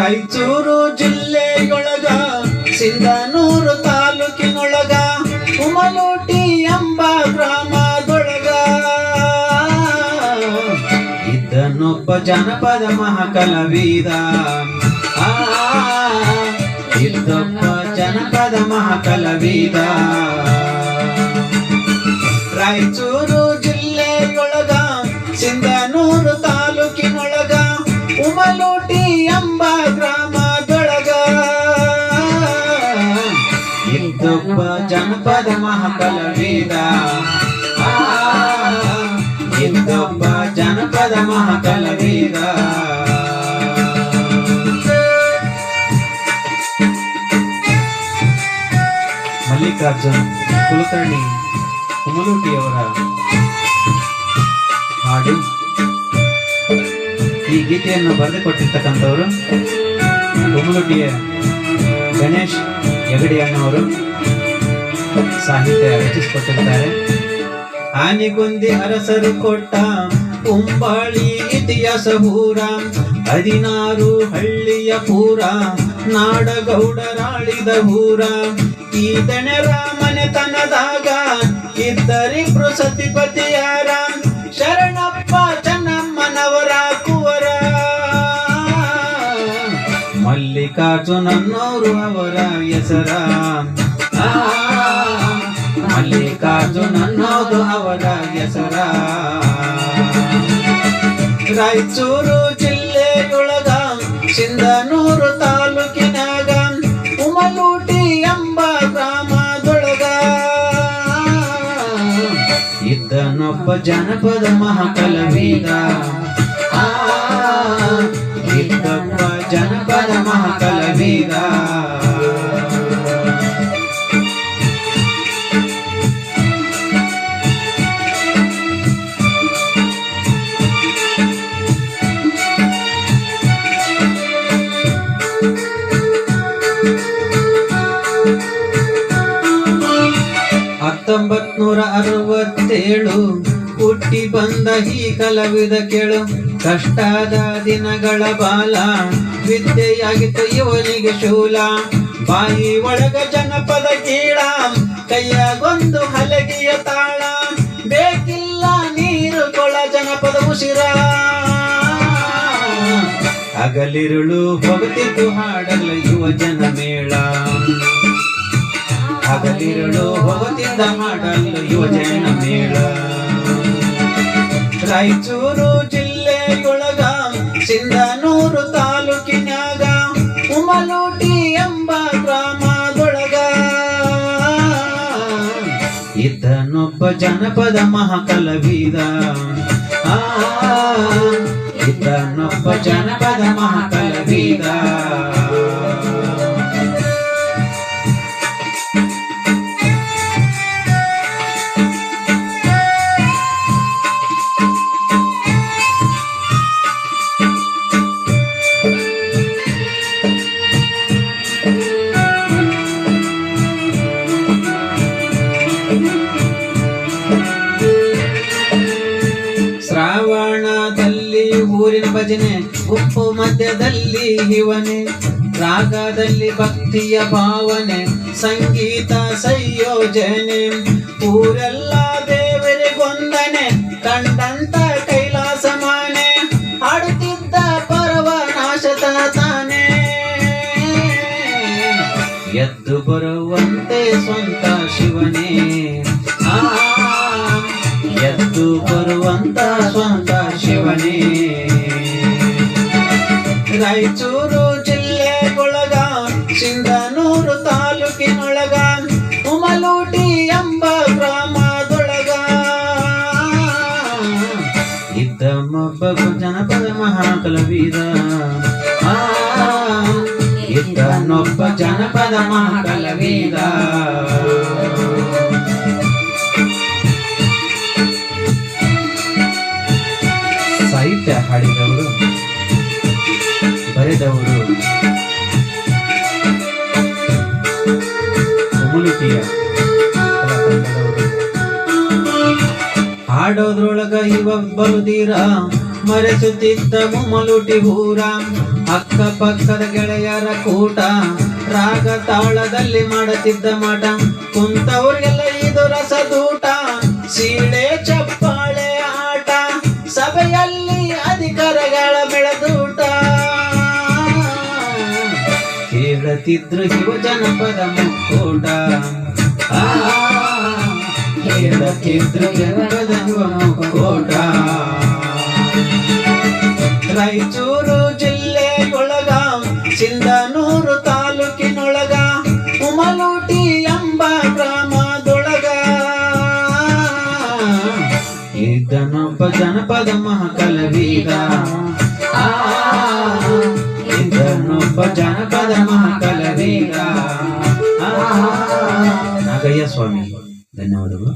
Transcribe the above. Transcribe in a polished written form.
ರಾಯಚೂರು ಜಿಲ್ಲೆಯೊಳಗ ಸಿಂಧನೂರು ತಾಲೂಕಿನೊಳಗ ಉಮಲೋಟಿ ಎಂಬ ಗ್ರಾಮದೊಳಗ ಇದ್ದನೊಬ್ಬ ಜನಪದ ಮಹಾಕಲಾವಿದ. ಇದ್ದೊಬ್ಬ ಜನಪದ ಮಹಾಕಲಾವಿದ. ರಾಯಚೂರು ಜಿಲ್ಲೆಯೊಳಗ ಸಿಂಧನೂರು ತಾಲೂಕಿನೊಳಗ ಉಮಲೋಟಿ ಎಂಬ ಗ್ರಾಮದೊಳಗ ಇದ್ದೊಬ್ಬ ಜನಪದ ಮಹಾಕಲಾವಿದ. ಇದ್ದೊಬ್ಬ ಜನಪದ ಮಹಾಕಲಾವಿದ. ಮಲ್ಲಿಕಾರ್ಜುನ್ ಕುಲಕರ್ಣಿ ಉಮಲೋಟಿಯವರ ಹಾಡು. ಈ ಗೀತೆಯನ್ನು ಬರೆದುಕೊಟ್ಟಿರ್ತಕ್ಕಂಥವರು ಉಮಲೋಟಿಯ ಗಣೇಶ್ ಯಗಡಿ ಅಣ್ಣವರು ಸಾಹಿತ್ಯ ರಚಿಸಿಕೊಟ್ಟಿರ್ತಾರೆ. ಆನೆಗೊಂದಿ ಅರಸರು ಕೊಟ್ಟ ಕುಂಬಾಳಿ ಇತಿಹಾಸ ಪೂರ 16 ಹಳ್ಳಿಯ ಪೂರ ನಾಡಗೌಡರಾಳಿದ ಊರ. ಈ ದಣರ ಮನೆತನದಾಗ ಇದ್ದರಿಬ್ರು ಸತಿಪತಿಯಾರ ಶರಣಪ್ಪ ಚೆನ್ನಮ್ಮನವರ ಕುವರ. ಮಲ್ಲಿಕಾರ್ಜುನನ್ನವರು ಅವರ ಹೆಸರ. ಮಲ್ಲಿಕಾರ್ಜುನನ್ನೋದು ಅವರ ಹೆಸರ. ರಾಯಚೂರು ಜಿಲ್ಲೆಯೊಳಗ ಸಿಂಧನೂರು ತಾಲೂಕಿನಾಗ ಉಮಲೋಟಿ ಎಂಬ ಗ್ರಾಮದೊಳಗ ಇದ್ದನೊಬ್ಬ ಜನಪದ ಮಹಾಕಲಾವಿದ. ಇದ್ದೊಬ್ಬ ಜನಪದ ಮಹಾಕಲಾವಿದ. ನೂರ 67 ಹುಟ್ಟಿ ಬಂದ ಈ ಕಲಾವಿದ ಕೇಳು. ಕಷ್ಟದ ದಿನಗಳ ಬಾಲ ವಿದ್ಯೆಯಾಗಿತ್ತು ಇವನಿಗೆ ಶೂಲ. ಬಾಯಿ ಒಳಗ ಜನಪದ ಕೀಳ ಕೈಯಾಗೊಂದು ಹಲಗಿಯ ತಾಳ. ಬೇಕಿಲ್ಲ ನೀರು ಕೊಳ ಜನಪದ ಉಸಿರ. ಹಗಲಿರುಳು ಹೋಗುತ್ತಿತ್ತು ಹಾಡಲು ಯುವಜನ ಮೇಳ. ಹಗಲಿರುಳು ಹೋಗುತ್ತಿದ್ದ ಹಾಡಲು ಯುವಜನ ಮೇಳ. ರಾಯಚೂರು ಜಿಲ್ಲೆಯೊಳಗ ಸಿಂಧನೂರು ತಾಲೂಕಿನಾಗ ಉಮಲೋಟಿ ಎಂಬ ಗ್ರಾಮದೊಳಗ ಇದ್ದನೊಬ್ಬ ಜನಪದ ಮಹಾಕಲಾವಿದ. ಇದ್ದನೊಬ್ಬ ಜನಪದ ಮಹಾಕಲಾವಿದ. ಶ್ರಾವಣದಲ್ಲಿ ಊರಿನ ಭಜನೆ, ಗುಂಪು ಮಧ್ಯದಲ್ಲಿ ಇವನೆ, ರಾಗದಲ್ಲಿ ಭಕ್ತಿಯ ಭಾವನೆ, ಸಂಗೀತ ಸಂಯೋಜನೆ, ಊರೆಲ್ಲ ದೇವರಿಗೊಂದನೆ, ಕಂಡಂತ ಕೈಲಾಸ ಮಾನೆ, ಹಾಡುತ್ತಿದ್ದ ಪರವನಾಶದ ತಾನೆ, ಎದ್ದು ಬರುವಂತೆ ಸ್ವಂತ ಶಿವನೇ, ಎದ್ದು ಬರುವಂತ ಸ್ವಂತ ಶಿವನೇ. ರಾಯಚೂರು ಜಿಲ್ಲೆಯೊಳಗ ಸಿಂಧನೂರು ತಾಲೂಕಿನೊಳಗ ಉಮಲೋಟಿ ಎಂಬ ಗ್ರಾಮದೊಳಗ ಇದ್ದನೊಬ್ಬ ಜನಪದ ಮಹಾಕಲಾವಿದ. ಇದ್ದನೊಬ್ಬ ಜನಪದ ಮಹಾಕಲಾವಿದ. ಸಾಹಿತ್ಯ ಹಾಡಿದವರು, ಬರೆದವರು ಉಮಲೋಟಿಯ ಕಲಾತಂಡದವರು. ಹಾಡೋದ್ರೊಳಗ ಇವ ಬರುದೀರ ಮರೆಸುತ್ತಿದ್ದ ಉಮಲೋಟಿ ಊರ, ಅಕ್ಕಪಕ್ಕದ ಗೆಳೆಯರ ಕೂಟ ರಾಗ ತಾಳದಲ್ಲಿ ಮಾಡುತ್ತಿದ್ದ ಮಠ ಕುಂತವ್ರಿಗೆಲ್ಲ ಇದು ರಸದೂಟ ಸೀಳೆ ಚಪ್ಪಾಳೆ ಆಟ ಸಭೆಯಲ್ಲಿ ಅಧಿಕಾರಗಳ ಬೆಳೆದೂಟ ಕೇಳುತ್ತಿದ್ರು ಯುವ ಜನಪದ ಮುಕ್ಕೋಟ ಕೇಳುತ್ತಿದ್ರು ಜನಪದ ಯುವ ಮುಕ್ಕೋಟ ರಾಯಚೂರು ಜಿಲ್ಲೆಗೊಳಗ ಸಿಂಧನೂರು ತಾಲೂಕಿನೊಳಗ ಉಮಲೂಟಿ ಎಂಬ ಗ್ರಾಮದೊಳಗ ಇದ್ದನೊಬ್ಬ ಜನಪದ ಮಹಾಕಲವೀರ ಇದ್ದನೊಬ್ಬ ಜನಪದ ಮಹಾಕಲವೀರ ನಾಗಯ್ಯ ಸ್ವಾಮಿ ಧನ್ಯವಾದಗಳು.